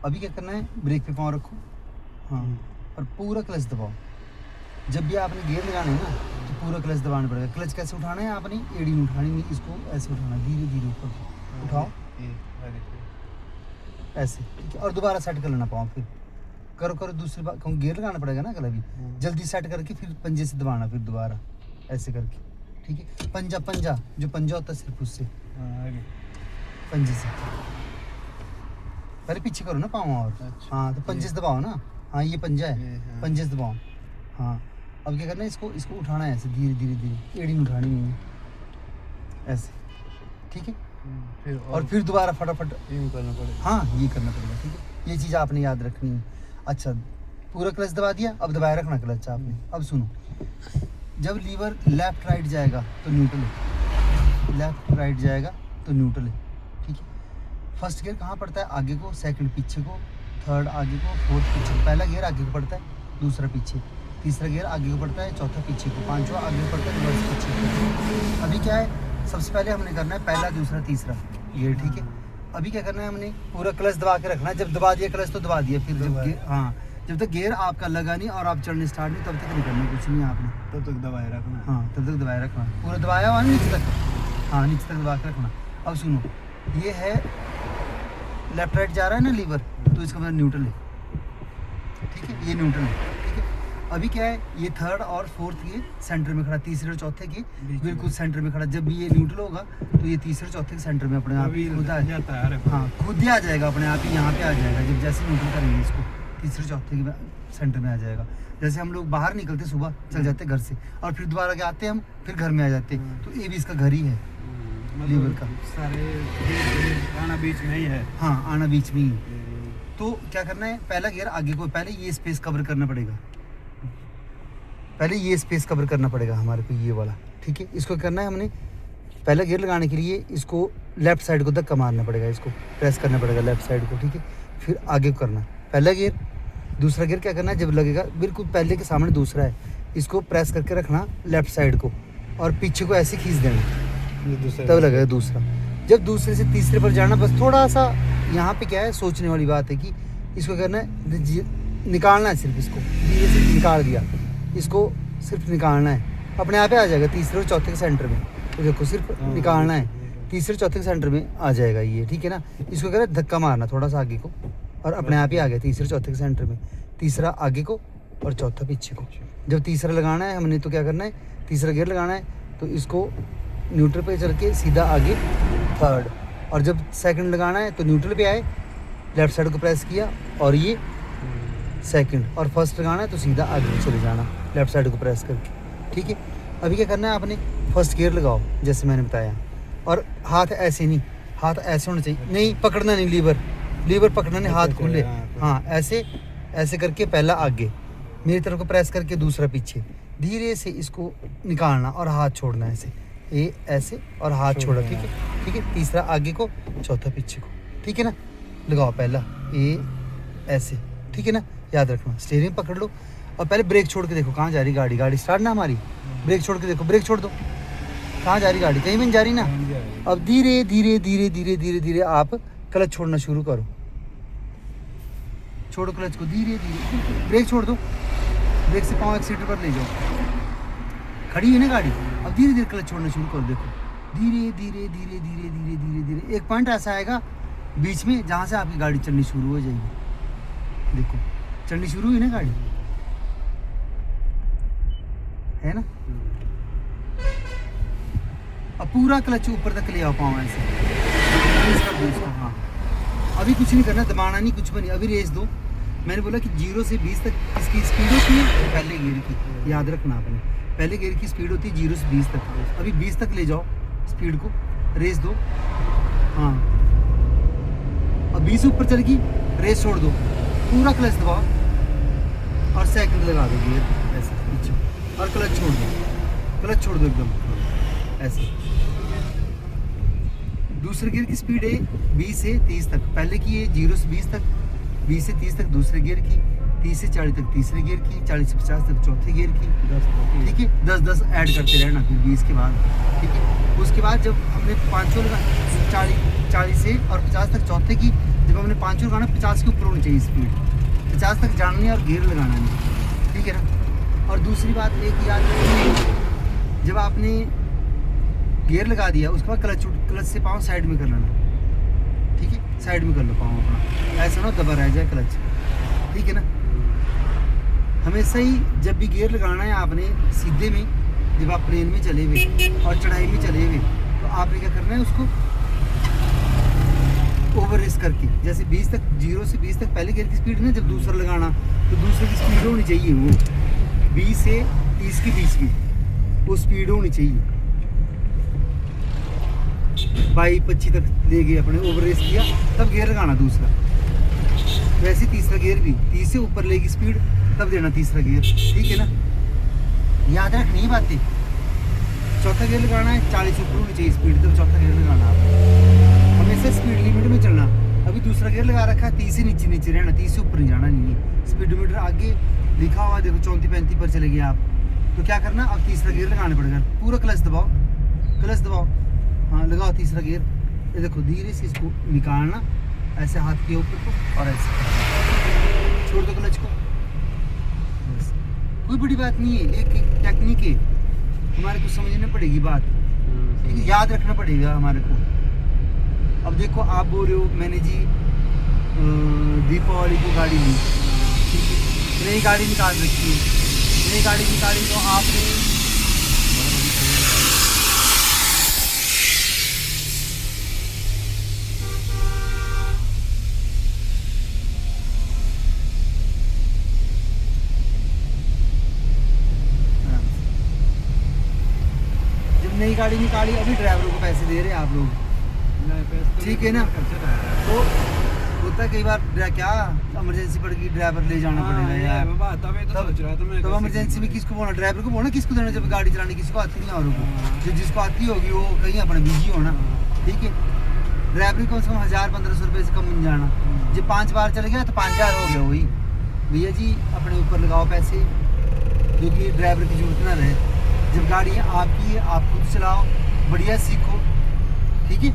अभी क्या करना है, ब्रेक पे पाँव रखो, हाँ, और पूरा क्लच दबाओ। जब भी आपने गियर लगाना है ना तो पूरा क्लच दबाना पड़ेगा। क्लच कैसे उठाना है, आपने एड़ी नहीं उठानी, नहीं, इसको ऐसे उठाना, धीरे धीरे ऊपर उठाओ ऐसे, ठीक है। और दोबारा सेट कर लेना पाँव, फिर करो करो दूसरी बार, क्योंकि गियर लगाना पड़ेगा ना, कभी जल्दी सेट करके फिर पंजे से दबाना, फिर दोबारा ऐसे करके, ठीक है। पंजा पंजा जो पंजा होता है सिर्फ उससे, पंजे से पहले पीछे करो ना पाँव, और हाँ, तो पंजे से दबाओ ना, हाँ ये पंजा है, पंजे से दबाओ, हाँ। अब क्या करना है, इसको इसको उठाना है ऐसे, धीरे धीरे धीरे, एड़ी नहीं उठानी नहीं है, ऐसे, ठीक है। और फिर दोबारा फटाफट ये करना पड़ेगा, हाँ ये करना पड़ेगा, ठीक है। ये चीज़ आपने याद रखनी है। अच्छा, पूरा क्लच दबा दिया, अब दबाए रखना क्लच आपने। अब सुनो, जब लीवर लेफ्ट राइट जाएगा तो न्यूट्रल है, लेफ्ट राइट जाएगा तो न्यूट्रल है, ठीक है। फर्स्ट गियर कहाँ पड़ता है, आगे को, सेकंड पीछे को, थर्ड आगे को, फोर्थ पीछे। पहला गियर आगे को पड़ता है, दूसरा पीछे, तीसरा गियर आगे को पड़ता है, चौथा पीछे को, पांचवा आगे को पड़ता है, रिवर्स पीछे को। अभी क्या है, सबसे पहले हमने करना है पहला, दूसरा, तीसरा गियर, ठीक है। अभी क्या करना है, हमने पूरा क्लच दबा के रखना है। जब दबा दिया क्लच तो दबा दिया, फिर जब गियर, हाँ, जब तक गियर आपका लगा नहीं और आप चढ़ने स्टार्ट नहीं, तब तक नहीं करना कुछ नहीं आपने, तब तक दबाए रखना, हाँ तब तक दबाए रखना, पूरा दबाया हुआ नीचे तक, हाँ नीचे तक दबा के रखना। अब सुनो, ये है लेफ्ट राइट जा रहा है ना लीवर, तो इसका मतलब न्यूट्रल है, ठीक है, ये न्यूट्रल है, ठीक है। अभी क्या है, ये थर्ड और फोर्थ ये सेंटर में खड़ा, तीसरे और चौथे के बिल्कुल सेंटर में खड़ा। जब भी ये न्यूट्रल होगा तो ये तीसरे और चौथे के सेंटर में अपने आप ही खुद आ जाता है, हाँ खुद ही आ जाएगा अपने आप ही, यहाँ पे आ जाएगा। जब जैसे न्यूट्रल करेंगे इसको, तीसरे चौथे के सेंटर में आ जाएगा। जैसे हम लोग बाहर निकलते सुबह, चल जाते घर से, और फिर दोबारा के आते हम, फिर घर में आ जाते, तो ये भी इसका घर ही है लीवर का। सारे आना बीच में ही है, हाँ आना बीच में ही। तो क्या करना है, पहला गियर आगे को, पहले ये स्पेस कवर करना पड़ेगा, पहले ये स्पेस कवर करना पड़ेगा हमारे को, ये वाला, ठीक है। इसको करना है हमने, पहला गियर लगाने के लिए इसको लेफ्ट साइड को धक्का मारना पड़ेगा, इसको प्रेस करना पड़ेगा लेफ्ट साइड को, ठीक है। फिर आगे को करना पहला गियर, दूसरा गियर क्या करना है, जब लगेगा बिल्कुल पहले के सामने दूसरा है, इसको प्रेस करके रखना लेफ्ट साइड को, और पीछे को ऐसे खींच देना, तब लगेगा दूसरा। जब दूसरे से तीसरे पर जाना, बस थोड़ा सा यहाँ पे क्या है, सोचने वाली बात है कि इसको करना है, निकालना है सिर्फ, इसको धीरे से निकाल दिया, इसको सिर्फ निकालना है, अपने आप ही आ जाएगा तीसरे और चौथे के सेंटर में। तो देखो सिर्फ निकालना है, तीसरे चौथे के सेंटर में आ जाएगा ये, ठीक है ना। इसको कह रहे धक्का मारना थोड़ा सा आगे को, और अपने आप ही आ गया तीसरे चौथे के सेंटर में, तीसरा आगे को और चौथा पीछे को। जब तीसरा लगाना है हमने, तो क्या करना है, तीसरा गियर लगाना है, तो इसको न्यूट्रल पे चल के सीधा आगे थर्ड, और जब सेकंड लगाना है तो न्यूट्रल पे आए, लेफ्ट साइड को प्रेस किया, और ये सेकंड, और फर्स्ट लगाना है तो सीधा आगे चले जाना लेफ्ट साइड को प्रेस करके, ठीक है। अभी क्या करना है, आपने फर्स्ट गियर लगाओ जैसे मैंने बताया, और हाथ ऐसे नहीं, हाथ ऐसे होना चाहिए, नहीं पकड़ना नहीं, लीवर पकड़ना नहीं, हाथ खुले, हाँ ऐसे ऐसे करके पहला आगे मेरी तरफ को प्रेस करके, दूसरा पीछे, धीरे से इसको निकालना और हाथ छोड़ना ऐसे, ये ऐसे और हाथ छोड़ा, ठीक है, ठीक है। तीसरा आगे को, चौथा पीछे को, ठीक है ना। लगाओ पहला ये ऐसे, ठीक है ना, याद रखना। स्टीयरिंग पकड़ लो, और पहले ब्रेक छोड़ के देखो कहाँ जा रही गाड़ी, गाड़ी स्टार्ट ना हमारी, ब्रेक छोड़ के देखो, ब्रेक छोड़ दो, कहाँ जा रही गाड़ी, कहीं भी नहीं जा रही ना। अब धीरे धीरे धीरे धीरे धीरे धीरे आप क्लच छोड़ना शुरू करो, छोड़ो क्लच को, धीरे धीरे ब्रेक छोड़ दो, ब्रेक से पाँव एक्सीटर पर ले जाओ, खड़ी है ना गाड़ी। अब धीरे धीरे क्लच छोड़ना शुरू करो, देखो धीरे धीरे धीरे धीरे धीरे धीरे धीरे, एक पॉइंट ऐसा आएगा बीच में जहाँ से आपकी गाड़ी चलनी शुरू हो जाएगी, देखो चलनी शुरू हुई ना गाड़ी, है ना। अब पूरा क्लच ऊपर तक ले आओ पाँव ऐसे, हाँ अभी कुछ नहीं करना, दबाना नहीं, कुछ भी नहीं। अभी रेस दो, मैंने बोला कि 0 से 20 तक इसकी स्पीड होती है, पहले गियर की याद रखना आपने, पहले गियर की स्पीड होती है 0 से 20 तक। अभी 20 तक ले जाओ स्पीड को, रेस दो, हाँ अब 20 ऊपर चल गई, रेस छोड़ दो, पूरा क्लच दबाओ और सेकंड लगा दो गियर ऐसे पीछे, और क्लच छोड़ दो, क्लच छोड़ दो एकदम ऐसे। दूसरे गियर की स्पीड है 20 से 30 तक, पहले की है 0 से 20 तक, 20 से 30 तक दूसरे गियर की, 30 से 40 तक तीसरे गियर की, 40 से 50 तक चौथे गियर की, 10 ठीक है, 10 ऐड करते रहना फिर 20 के बाद, ठीक है। उसके बाद जब हमने 500 लगा, 40 से और 50 तक चौथे की। जब हमने पाँचों लगाना 50 के ऊपर होनी चाहिए स्पीड, 50 तक जाना नहीं और गियर लगाना नहीं, ठीक है ना। और दूसरी बात एक याद रखिए, जब आपने गियर लगा दिया उसके बाद क्लच से पाँव साइड में कर लेना, ठीक है, साइड में कर लो पाँव अपना, ऐसा ना दबा रह जाए क्लच, ठीक है ना। हमेशा ही जब भी गियर लगाना है आपने सीधे में, जब आप प्लेन में चले हुए और चढ़ाई में चले हुए, तो आपने क्या करना है उसको ओवर रेस करके, जैसे 20 तक 0 से 20 तक पहले गियर की स्पीड ना, जब दूसरा लगाना तो दूसरे की स्पीड होनी चाहिए वो 20 से 30 के बीच में वो स्पीड होनी चाहिए। 22-25 तक ले गए अपने, ओवर रेस किया, तब गियर लगाना दूसरा। वैसे तीसरा गियर भी 30 से ऊपर लेगी स्पीड, तब देना तीसरा गियर, ठीक है ना। याद रखनी बातें। चौथा गियर लगाना है 40 ऊपर होनी चाहिए स्पीड, तब चौथा गियर लगाना आप। हमेशा स्पीड लिमिट में चलना। अभी दूसरा गियर लगा रखा है 30 से नीचे नीचे रहना, 30 से ऊपर नहीं जाना नहीं है। स्पीडोमीटर आगे लिखा हुआ देखो 34-35 पर चले गए आप, तो क्या करना, अब तीसरा गियर लगाना पड़ेगा। पूरा क्लच दबाओ, क्लच दबाओ, हाँ लगाओ तीसरा गियर। ये देखो धीरे से इसको निकालना, ऐसे हाथ के ऊपर को और ऐसे छोड़ दो क्लच को, बस। कोई बड़ी बात नहीं है, एक टेक्निक है, हमारे को समझना पड़ेगी बात, याद रखना पड़ेगा हमारे को। अब देखो आप बोल रहे हो मैंने जी दीपावली को गाड़ी ली, ठीक है, नई गाड़ी निकाल रखी है, नई गाड़ी निकाली तो आपने नई गाड़ी निकाली, अभी ड्राइवरों को पैसे दे रहे हैं आप लोग, ठीक है ना। तो होता है कई बार क्या इमरजेंसी पड़ गई, ड्राइवर ले जाना पड़ेगा यार, तब इमरजेंसी में किसको बोलना, ड्राइवर को बोलना, किसको देना, जब गाड़ी चलानी किसी को आती नहीं और को, जो जिसको आती होगी वो कहीं अपने बिजी होना, ठीक है। ड्राइवरी कम से कम 1000-1500 रुपये से कम मिल जाना। जब 5 बार चल गया तो 5000 हो गया, वही भैया जी अपने ऊपर लगाओ पैसे, जो कि ड्राइवर की जरूरत ना रहे। जब गाड़ी आपकी है आप खुद चलाओ, बढ़िया सीखो, ठीक है।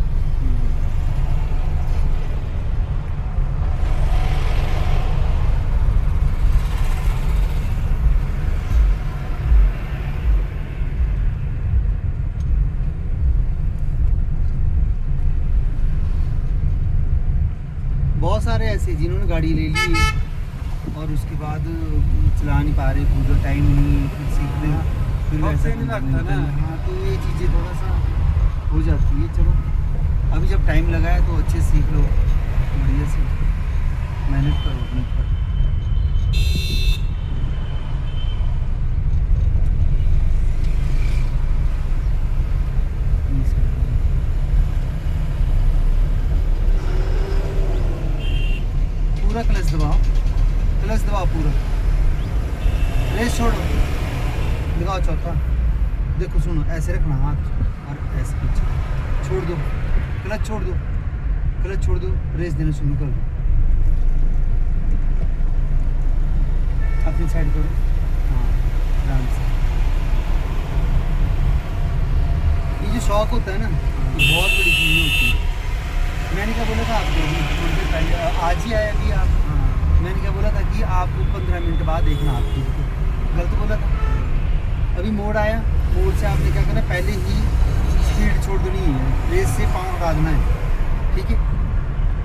बहुत सारे ऐसे जिन्होंने गाड़ी ले ली और उसके बाद चला नहीं पा रहे, पूरा टाइम नहीं, फिर सीखने फिर वैसा नहीं लगता ना। हाँ, तो ये चीज़ें थोड़ा सा हो जाती है। चलो अभी जब टाइम लगा है तो अच्छे सीख लो, बढ़िया से मेहनत करो अपने ऊपर। पूरा क्लच दबाओ पूरा, रेस छोड़ो, लगाओ चौथा। देखो सुनो, ऐसे रखना हाथ और ऐसे पीछे छोड़ दो, क्लच छोड़ दो, रेस देना शुरू कर दो, अपनी साइड करो, हाँ आराम से। ये जो शौक होता है ना, ये बहुत बड़ी चीज़ होती है। मैंने क्या बोला था आपको थोड़ी देर पहले, आज ही आया अभी आप, मैंने क्या बोला था कि आपको 15 मिनट बाद देखना, आपको गलत बोला था। अभी मोड़ आया, मोड़ से आपने क्या करना, पहले ही स्पीड छोड़ देनी है, रेस से पाँव हटा देना है, ठीक है।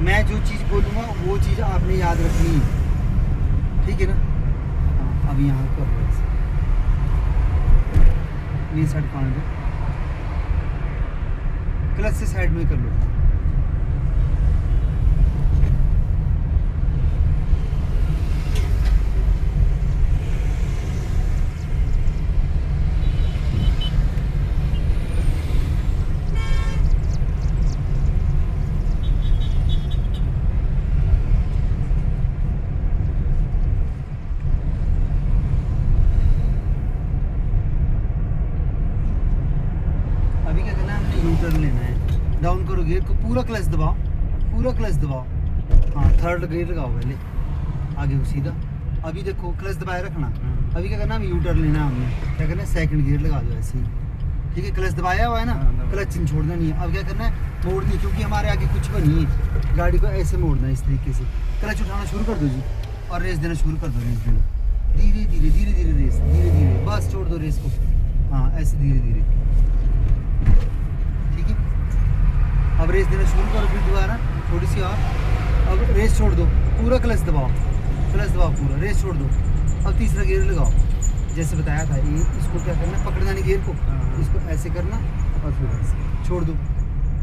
मैं जो चीज़ बोलूँगा वो चीज़ आपने याद रखनी है, ठीक है ना। हाँ अभी यहाँ कर लो, ये साइड पाँव दो, क्लच से साइड में कर लो। टर्न लेना है, डाउन करो गियर को, पूरा क्लच दबाओ, हाँ थर्ड गियर लगाओ पहले, आगे को सीधा। अभी देखो क्लच दबाए रखना। अभी क्या करना है, यू टर्न लेना है हमने, क्या करना है, सेकंड गियर लगा दो ऐसे ही, ठीक है, क्लच दबाया हुआ है ना, हाँ, दबाया। क्लच छोड़ना नहीं है। अब क्या करना है, मोड़नी है, क्योंकि हमारे आगे कुछ भी नहीं है, गाड़ी को ऐसे मोड़ना है इस तरीके से। क्लच उठाना शुरू कर दो जी और रेस देना शुरू कर दो, रेस देना धीरे धीरे धीरे धीरे, रेस धीरे धीरे, बस छोड़ दो रेस को। हाँ ऐसे धीरे धीरे, ठीक है। अब रेस देना शुरू करो फिर दोबारा थोड़ी सी और। अब रेस छोड़ दो, पूरा क्लच दबाओ पूरा, रेस छोड़ दो। अब तीसरा गियर लगाओ, जैसे बताया था। ये इसको क्या करना है, पकड़ना नहीं गियर को, हाँ। इसको ऐसे करना और फिर ऐसे छोड़ दो,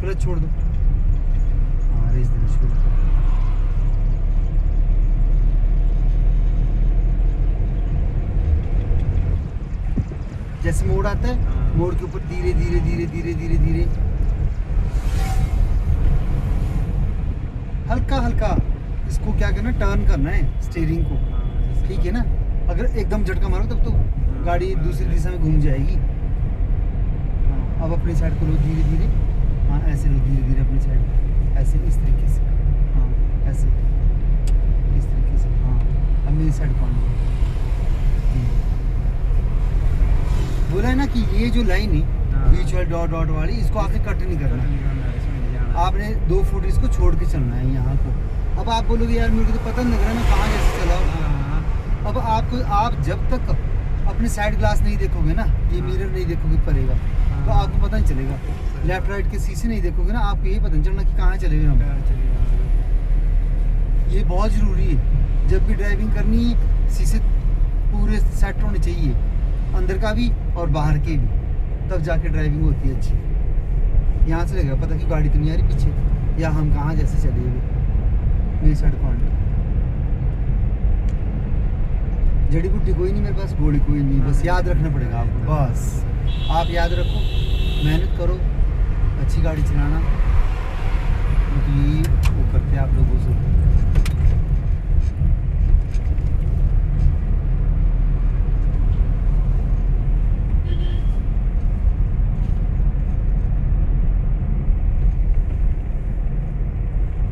क्लच छोड़ दो। हाँ रेस देना शुरू करो। जैसे मोड़ आता है, हाँ। मोड़ के ऊपर धीरे धीरे धीरे धीरे धीरे धीरे, हल्का हल्का इसको क्या करना, टर्न करना है स्टीयरिंग को, ठीक है ना। अगर एकदम झटका मारो तब तो गाड़ी दूसरी दिशा में घूम जाएगी। हाँ अब अपनी साइड को लो धीरे धीरे। हाँ ऐसे लो धीरे धीरे अपनी साइड, ऐसे इस तरीके से। हाँ ऐसे इस तरीके से। हाँ अब मेरी साइड को आना। बोला है ना कि ये जो लाइन है बीच वाली डॉट डॉट वाली, इसको आपने कट नहीं करना, आपने 2 फुट इसको छोड़ के चलना है यहाँ को। अब आप बोलोगे यार मेरे को तो पता नहीं लग रहा मैं कहाँ कैसे चलाऊँ। अब आप जब तक अपने साइड ग्लास नहीं देखोगे ना, ये मिरर नहीं देखोगे पड़ेगा, तो आपको पता नहीं चलेगा। लेफ्ट राइट के शीशे नहीं देखोगे ना, आपको ये पता नहीं चलना कि कहाँ चले गए हम। ये बहुत ज़रूरी है, जब भी ड्राइविंग करनी है शीशे पूरे सेट होने चाहिए, अंदर का भी और बाहर के भी, तब जाके ड्राइविंग होती है अच्छी। यहाँ से लगेगा पता कि गाड़ी तो नहीं आ रही पीछे, या हम कहाँ जैसे चले गए। मेरी साइड पॉइंट जड़ी बूटी कोई नहीं मेरे पास, गोली कोई नहीं, बस याद रखना पड़ेगा आपको। बस आप याद रखो, मेहनत करो, अच्छी गाड़ी चलाना, क्योंकि यही वो करते हैं आप लोगों से।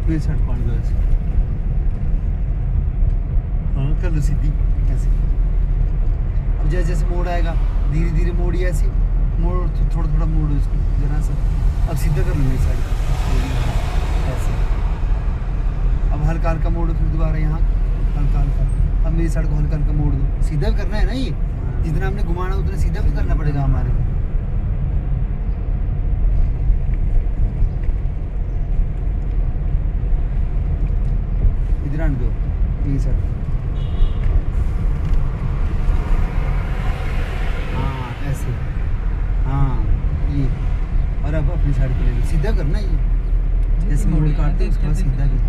मेरे साइड पॉइंट दो ऐसे, हाँ कर लो सीधी ऐसे। अब जैसे जैसे मोड़ आएगा धीरे धीरे मोड़िए, ऐसे मोड़ थोड़ा थोड़ा मोड़ो इसको जरा सा। अब सीधा कर लो मेरी साइड ऐसे। अब हल्का हल्का मोड़ो फिर दोबारा यहाँ हल्का हल्का। अब मेरी साइड को हल्का हल्का मोड़ दो, सीधा भी करना है ना, ये जितना हमने घुमाना उतना सीधा भी करना पड़ेगा हमारे को। इधर आने दो यही सर। हाँ ऐसे, हाँ ये। और अब अपनी साइड को ले लो, सीधा करना ये, जैसे मोड़ काटते हैं उसके बाद सीधा भी।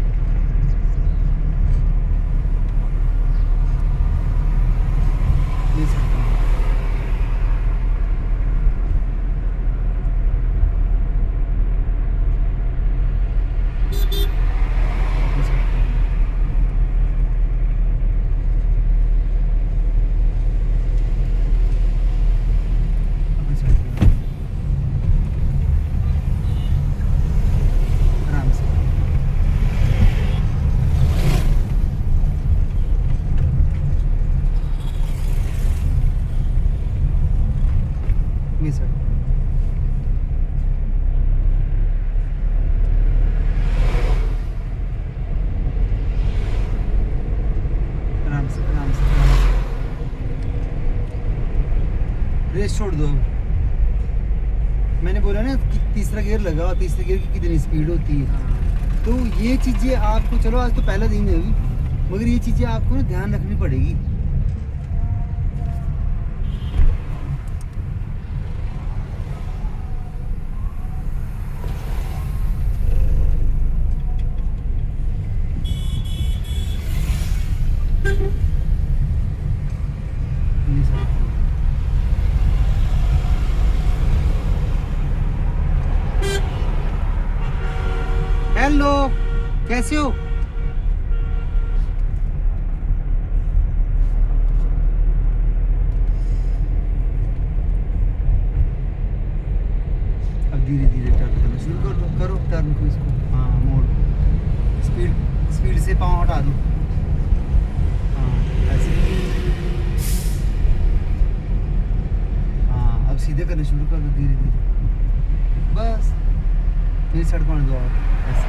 ये सर सर आराम से आराम से। रेस छोड़ दो। मैंने बोला ना कि तीसरा गियर लगाओ, तीसरे गियर की कितनी स्पीड होती है। तो ये चीज़ें आपको, चलो आज तो पहला दिन है अभी, मगर ये चीज़ें आपको ना ध्यान रखनी पड़ेगी। हेलो, कैसे हो? अब धीरे धीरे टर्न करना शुरू कर दो, करो टर्न को इसको। हाँ मोड़, स्पीड से पाँव हटा दो। हाँ ऐसे। हाँ अब सीधा सीधे करने शुरू कर दो धीरे धीरे, बस फिर सड़क पहुँच दो और ऐसे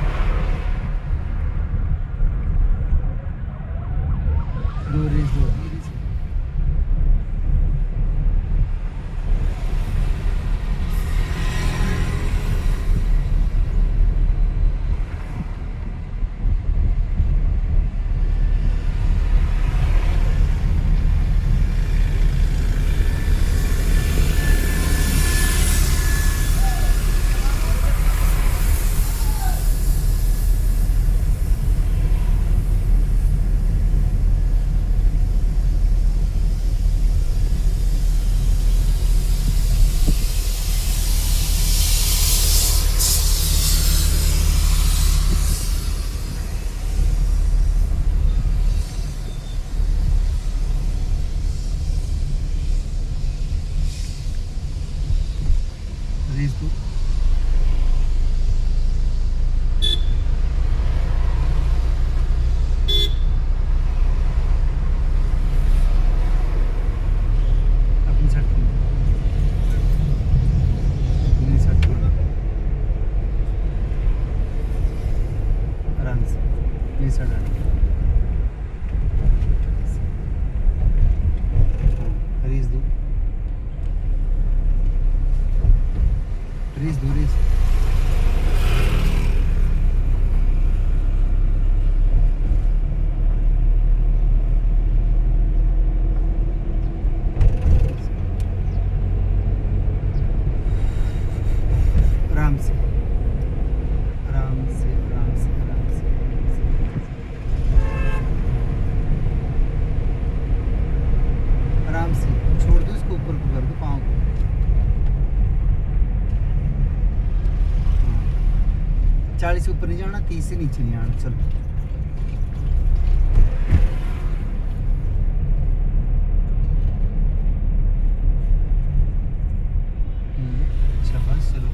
दो रेस दो धीरे से। रेस दो, अपनी साइड अपनी साइड आराम से ये साइड हाँ, रेस दो रेस दो रेस। आराम से आराम से आराम से आराम से आराम से छोड़ दो इसको, ऊपर को कर दो पाँव को। 40 से ऊपर नहीं जाना, 30 से नीचे नहीं आना। चलो शाबाश, चलो